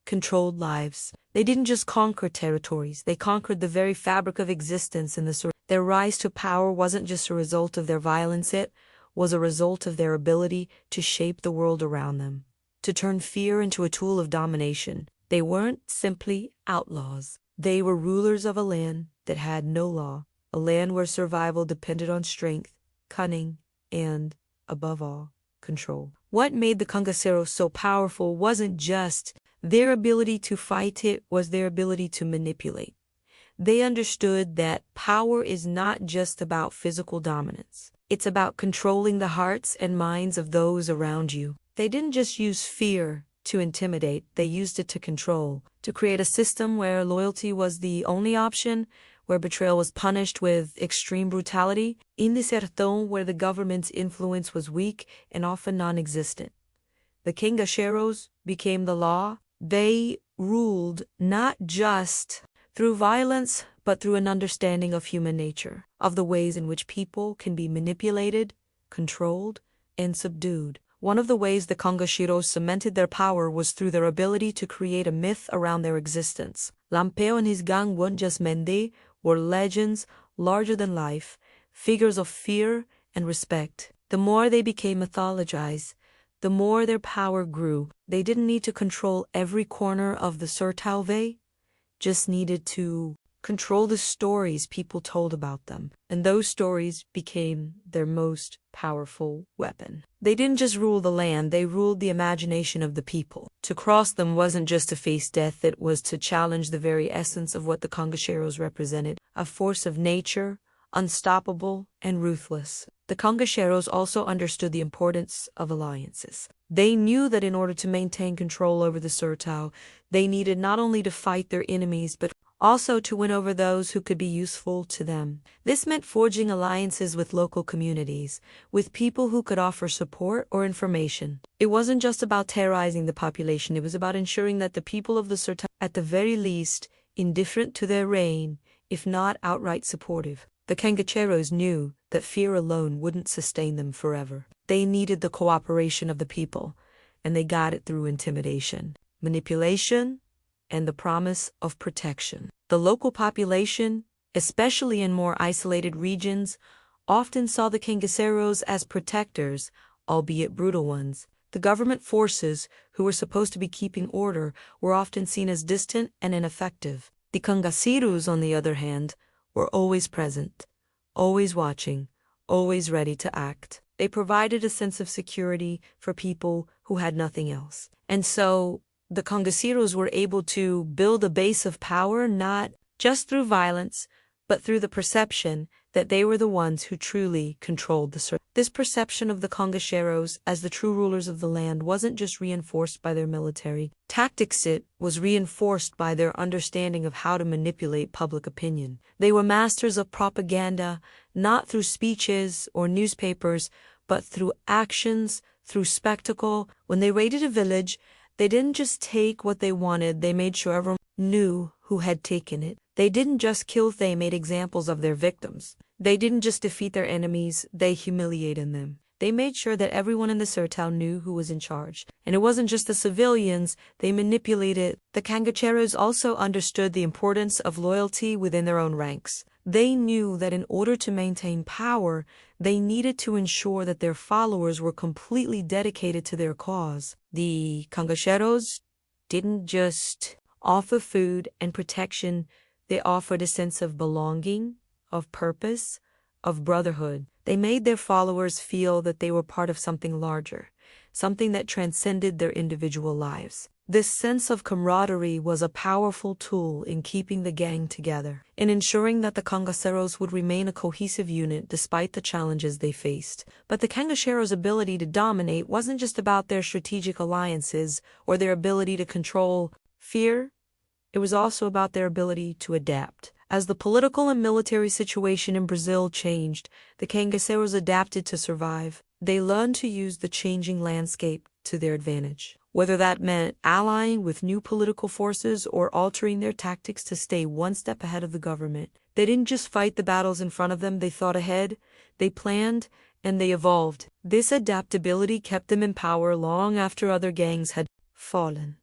controlled lives. They didn't just conquer territories, they conquered the very fabric of existence in the Sertão. Their rise to power wasn't just a result of their violence, it was a result of their ability to shape the world around them, to turn fear into a tool of domination. They weren't simply outlaws. They were rulers of a land that had no law, a land where survival depended on strength, cunning, and, above all, control. What made the cangaceiros so powerful wasn't just their ability to fight, it was their ability to manipulate. They understood that power is not just about physical dominance. It's about controlling the hearts and minds of those around you. They didn't just use fear to intimidate, they used it to control, to create a system where loyalty was the only option, where betrayal was punished with extreme brutality, in the Sertão where the government's influence was weak and often non-existent. The cangaceiros became the law. They ruled not just through violence, but through an understanding of human nature, of the ways in which people can be manipulated, controlled, and subdued. One of the ways the cangaceiros cemented their power was through their ability to create a myth around their existence. Lampião and his gang weren't just men, they were legends, larger than life, figures of fear and respect. The more they became mythologized, the more their power grew. They didn't need to control every corner of the Sertão, they just needed to control the stories people told about them, and those stories became their most powerful weapon. They didn't just rule the land, they ruled the imagination of the people. To cross them wasn't just to face death, it was to challenge the very essence of what the cangaceiros represented, a force of nature, unstoppable and ruthless. The cangaceiros also understood the importance of alliances. They knew that in order to maintain control over the Sertão, they needed not only to fight their enemies, but also to win over those who could be useful to them. This meant forging alliances with local communities, with people who could offer support or information. It wasn't just about terrorizing the population, it was about ensuring that the people of the Sertão, at the very least, indifferent to their reign, if not outright supportive. The cangaceiros knew that fear alone wouldn't sustain them forever. They needed the cooperation of the people, and they got it through intimidation, manipulation, and the promise of protection. The local population, especially in more isolated regions, often saw the cangaceiros as protectors, albeit brutal ones. The government forces, who were supposed to be keeping order, were often seen as distant and ineffective. The cangaceiros, on the other hand, were always present, always watching, always ready to act. They provided a sense of security for people who had nothing else. And so, the cangaceiros were able to build a base of power not just through violence, but through the perception that they were the ones who truly controlled the Sertão. This perception of the cangaceiros as the true rulers of the land wasn't just reinforced by their military tactics, it was reinforced by their understanding of how to manipulate public opinion. They were masters of propaganda, not through speeches or newspapers, but through actions, through spectacle. When they raided a village, they didn't just take what they wanted, they made sure everyone knew who had taken it. They didn't just kill, they made examples of their victims. They didn't just defeat their enemies, they humiliated them. They made sure that everyone in the Sertão knew who was in charge. And it wasn't just the civilians, they manipulated. The cangaceiros also understood the importance of loyalty within their own ranks. They knew that in order to maintain power, they needed to ensure that their followers were completely dedicated to their cause. The cangaceiros didn't just offer food and protection, they offered a sense of belonging, of purpose, of brotherhood. They made their followers feel that they were part of something larger, something that transcended their individual lives. This sense of camaraderie was a powerful tool in keeping the gang together, in ensuring that the cangaceiros would remain a cohesive unit despite the challenges they faced. But the cangaceiros' ability to dominate wasn't just about their strategic alliances or their ability to control fear. It was also about their ability to adapt. As the political and military situation in Brazil changed, the cangaceiros adapted to survive. They learned to use the changing landscape to their advantage. Whether that meant allying with new political forces or altering their tactics to stay one step ahead of the government. They didn't just fight the battles in front of them, they thought ahead, they planned, and they evolved. This adaptability kept them in power long after other gangs had fallen.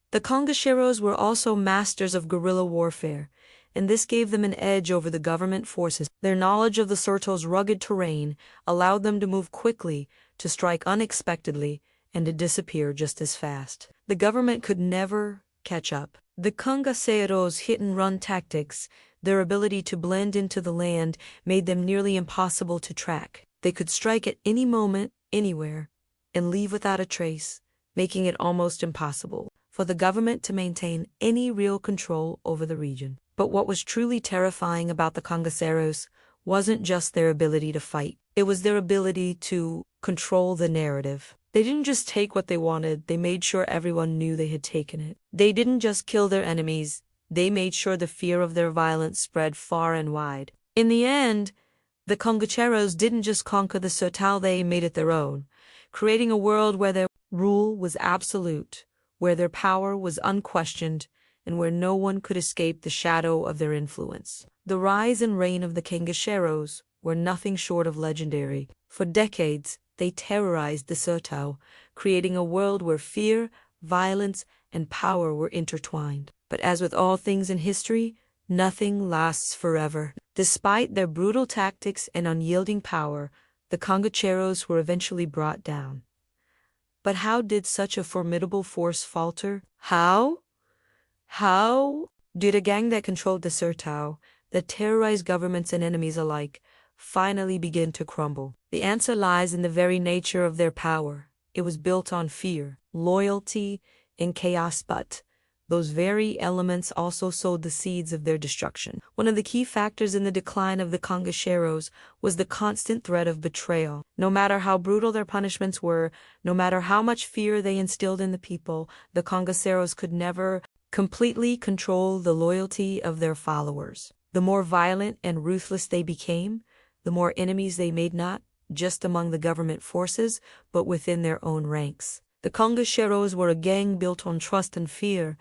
The cangaceiros were also masters of guerrilla warfare, and this gave them an edge over the government forces. Their knowledge of the Sertão's rugged terrain allowed them to move quickly, to strike unexpectedly, and to disappear just as fast. The government could never catch up. The cangaceiros' hit-and-run tactics, their ability to blend into the land, made them nearly impossible to track. They could strike at any moment, anywhere, and leave without a trace, making it almost impossible for the government to maintain any real control over the region. But what was truly terrifying about the cangaceiros wasn't just their ability to fight. It was their ability to control the narrative. They didn't just take what they wanted, they made sure everyone knew they had taken it. They didn't just kill their enemies, they made sure the fear of their violence spread far and wide. In the end, the cangaceiros didn't just conquer the Sertão, they made it their own, creating a world where their rule was absolute, where their power was unquestioned, and where no one could escape the shadow of their influence. The rise and reign of the cangaceiros were nothing short of legendary. For decades, they terrorized the Sertão, creating a world where fear, violence, and power were intertwined. But as with all things in history, nothing lasts forever. Despite their brutal tactics and unyielding power, the cangaceiros were eventually brought down. But how did such a formidable force falter? How did a gang that controlled the Sertão, that terrorized governments and enemies alike, finally begin to crumble? The answer lies in the very nature of their power. It was built on fear, loyalty, and chaos, but those very elements also sowed the seeds of their destruction. One of the key factors in the decline of the cangaceiros was the constant threat of betrayal. No matter how brutal their punishments were, no matter how much fear they instilled in the people, the cangaceiros could never completely control the loyalty of their followers. The more violent and ruthless they became, the more enemies they made, not just among the government forces, but within their own ranks. The cangaceiros were a gang built on trust and fear,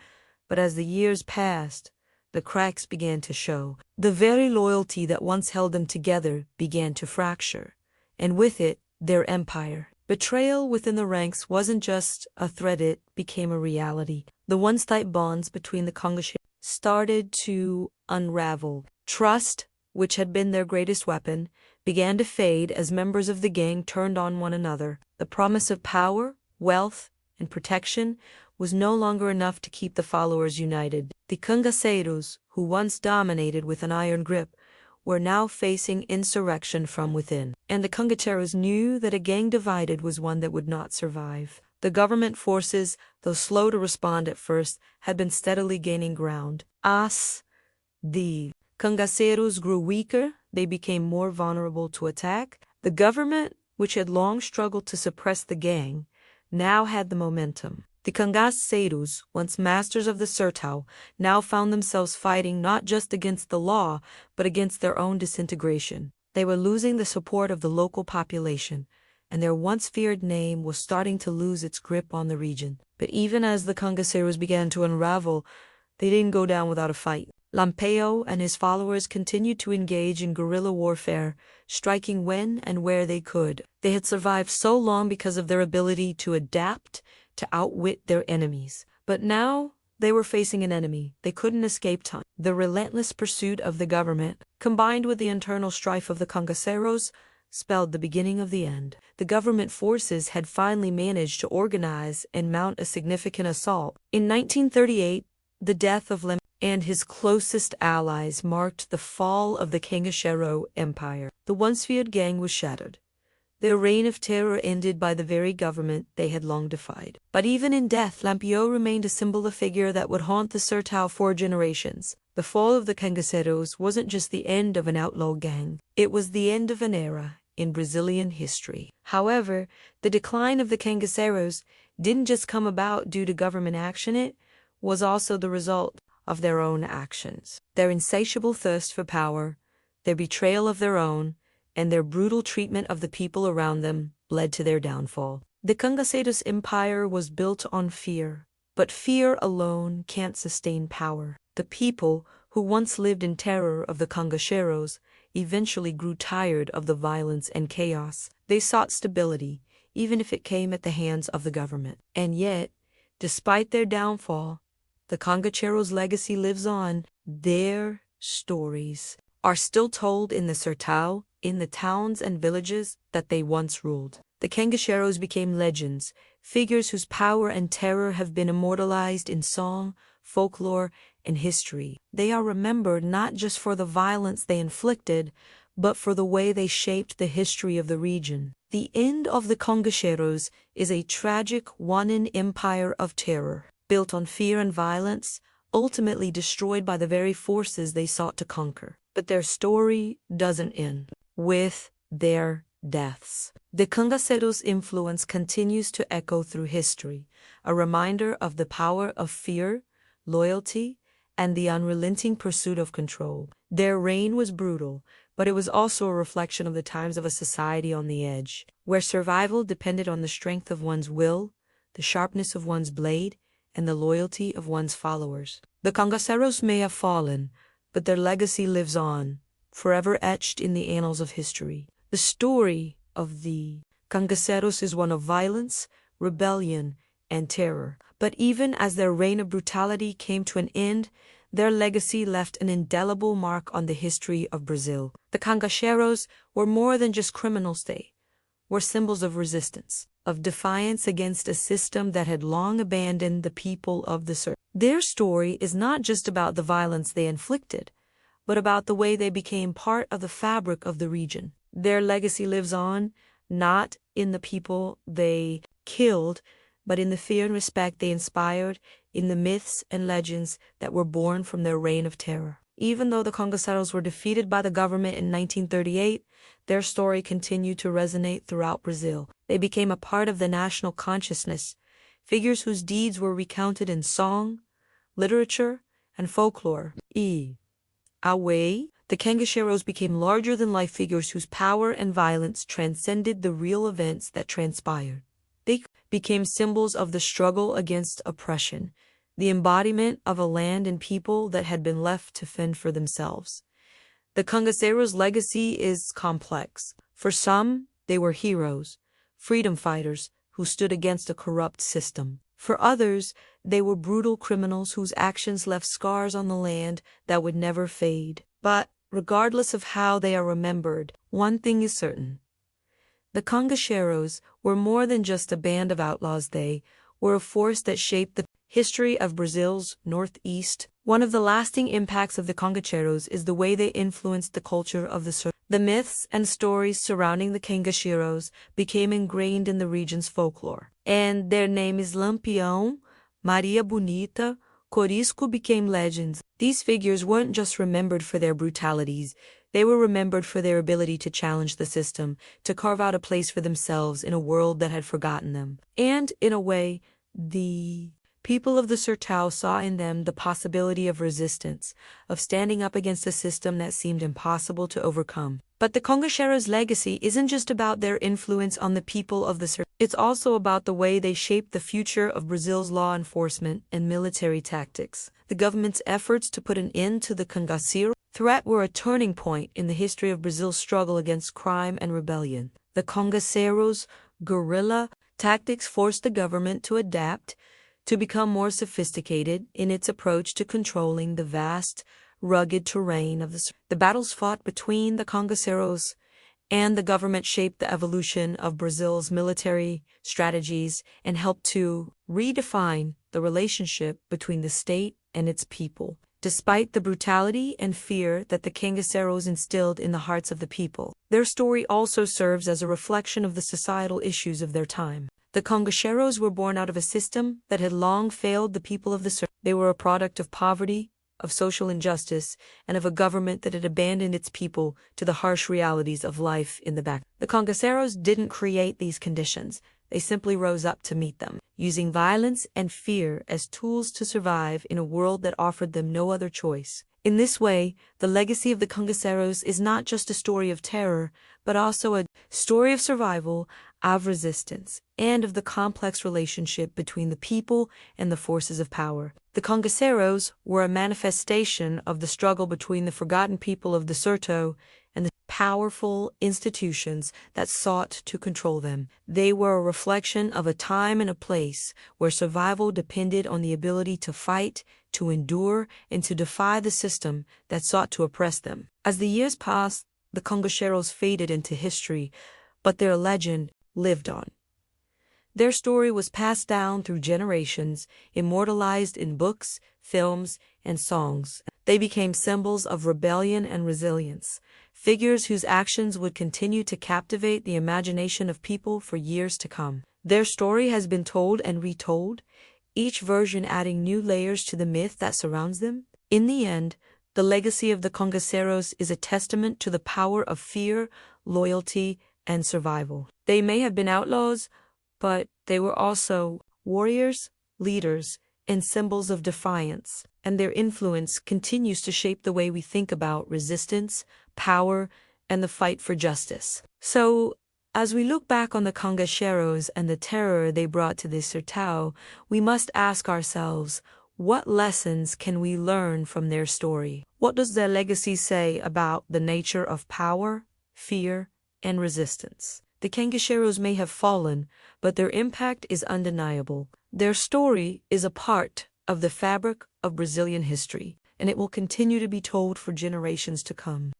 but as the years passed, the cracks began to show. The very loyalty that once held them together began to fracture, and with it, their empire. Betrayal within the ranks wasn't just a threat, it became a reality. The once tight bonds between the cangaceiros started to unravel. Trust, which had been their greatest weapon, began to fade as members of the gang turned on one another. The promise of power, wealth, and protection was no longer enough to keep the followers united. The cangaceiros, who once dominated with an iron grip, were now facing insurrection from within. And the cangaceiros knew that a gang divided was one that would not survive. The government forces, though slow to respond at first, had been steadily gaining ground. As the cangaceiros grew weaker, they became more vulnerable to attack. The government, which had long struggled to suppress the gang, now had the momentum. The cangaceiros, once masters of the Sertão, now found themselves fighting not just against the law, but against their own disintegration. They were losing the support of the local population, and their once feared name was starting to lose its grip on the region. But even as the cangaceiros began to unravel, they didn't go down without a fight. Lampião and his followers continued to engage in guerrilla warfare, striking when and where they could. They had survived so long because of their ability to adapt, to outwit their enemies. But now they were facing an enemy they couldn't escape time. The relentless pursuit of the government, combined with the internal strife of the cangaceiros, spelled the beginning of the end. The government forces had finally managed to organize and mount a significant assault. In 1938, the death of and his closest allies marked the fall of the Cangaceiro Empire. The once feared gang was shattered. Their reign of terror ended by the very government they had long defied. But even in death, Lampião remained a symbol, a figure that would haunt the Sertão for generations. The fall of the cangaceiros wasn't just the end of an outlaw gang, it was the end of an era in Brazilian history. However, the decline of the cangaceiros didn't just come about due to government action, it was also the result of their own actions. Their insatiable thirst for power, their betrayal of their own, and their brutal treatment of the people around them led to their downfall. The Cangaçeiros empire was built on fear, but fear alone can't sustain power. The people, who once lived in terror of the cangaceiros, eventually grew tired of the violence and chaos. They sought stability, even if it came at the hands of the government. And yet, despite their downfall, the cangaceiros' legacy lives on. Their stories are still told in the Sertão, in the towns and villages that they once ruled. The cangaceiros became legends, figures whose power and terror have been immortalized in song, folklore, and history. They are remembered not just for the violence they inflicted, but for the way they shaped the history of the region. The end of the cangaceiros is a tragic one-in empire of terror, built on fear and violence, ultimately destroyed by the very forces they sought to conquer. But their story doesn't end with their deaths. The cangaceiros' influence continues to echo through history, a reminder of the power of fear, loyalty, and the unrelenting pursuit of control. Their reign was brutal, but it was also a reflection of the times of a society on the edge, where survival depended on the strength of one's will, the sharpness of one's blade, and the loyalty of one's followers. The cangaceiros may have fallen, but their legacy lives on, forever etched in the annals of history. The story of the cangaceiros is one of violence, rebellion, and terror. But even as their reign of brutality came to an end, their legacy left an indelible mark on the history of Brazil. The cangaceiros were more than just criminals, they were symbols of resistance, of defiance against a system that had long abandoned the people of the Sertão. Their story is not just about the violence they inflicted, but about the way they became part of the fabric of the region. Their legacy lives on, not in the people they killed, but in the fear and respect they inspired, in the myths and legends that were born from their reign of terror. Even though the cangaceiros were defeated by the government in 1938, their story continued to resonate throughout Brazil. They became a part of the national consciousness, figures whose deeds were recounted in song, literature, and folklore. Away, the cangaceiros became larger-than-life figures whose power and violence transcended the real events that transpired. They became symbols of the struggle against oppression, the embodiment of a land and people that had been left to fend for themselves. The cangaceiros' legacy is complex. For some, they were heroes, freedom fighters who stood against a corrupt system. For others, they were brutal criminals whose actions left scars on the land that would never fade. But regardless of how they are remembered, one thing is certain. The cangaceiros were more than just a band of outlaws. They were a force that shaped the history of Brazil's northeast. One of the lasting impacts of the cangaceiros is the way they influenced the culture of the Sertão. The myths and stories surrounding the cangaceiros became ingrained in the region's folklore. And their name is Lampião, Maria Bonita, Corisco became legends. These figures weren't just remembered for their brutalities, they were remembered for their ability to challenge the system, to carve out a place for themselves in a world that had forgotten them. And, in a way, the people of the Sertão saw in them the possibility of resistance, of standing up against a system that seemed impossible to overcome. But the cangaceiros' legacy isn't just about their influence on the people of the Sertão. It's also about the way they shaped the future of Brazil's law enforcement and military tactics. The government's efforts to put an end to the cangaceiro threat were a turning point in the history of Brazil's struggle against crime and rebellion. The cangaceiros' guerrilla tactics forced the government to adapt, to become more sophisticated in its approach to controlling the vast, rugged terrain of the Sertão. The battles fought between the cangaceiros and the government shaped the evolution of Brazil's military strategies and helped to redefine the relationship between the state and its people. despite the brutality and fear that the cangaceiros instilled in the hearts of the people. Their story also serves as a reflection of the societal issues of their time. The cangaceiros were born out of a system that had long failed the people of the Sertão. They were a product of poverty, of social injustice, and of a government that had abandoned its people to the harsh realities of life in the back. The cangaceiros didn't create these conditions. They simply rose up to meet them, using violence and fear as tools to survive in a world that offered them no other choice. In this way, the legacy of the cangaceiros is not just a story of terror, but also a story of survival, of resistance, and of the complex relationship between the people and the forces of power. The cangaceiros were a manifestation of the struggle between the forgotten people of the Sertão and the powerful institutions that sought to control them. They were a reflection of a time and a place where survival depended on the ability to fight, to endure, and to defy the system that sought to oppress them. As the years passed, the cangaceiros faded into history, but their legend lived on. Their story was passed down through generations, immortalized in books, films, and songs. They became symbols of rebellion and resilience, figures whose actions would continue to captivate the imagination of people for years to come. Their story has been told and retold, each version adding new layers to the myth that surrounds them. In the end, the legacy of the cangaceiros is a testament to the power of fear, loyalty, and survival. They may have been outlaws, but they were also warriors, leaders, and symbols of defiance, and their influence continues to shape the way we think about resistance, power, and the fight for justice. So, as we look back on the cangaceiros and the terror they brought to the Sertão, we must ask ourselves, what lessons can we learn from their story? What does their legacy say about the nature of power, fear, and resistance? The cangaceiros may have fallen, but their impact is undeniable. Their story is a part of the fabric of Brazilian history, and it will continue to be told for generations to come.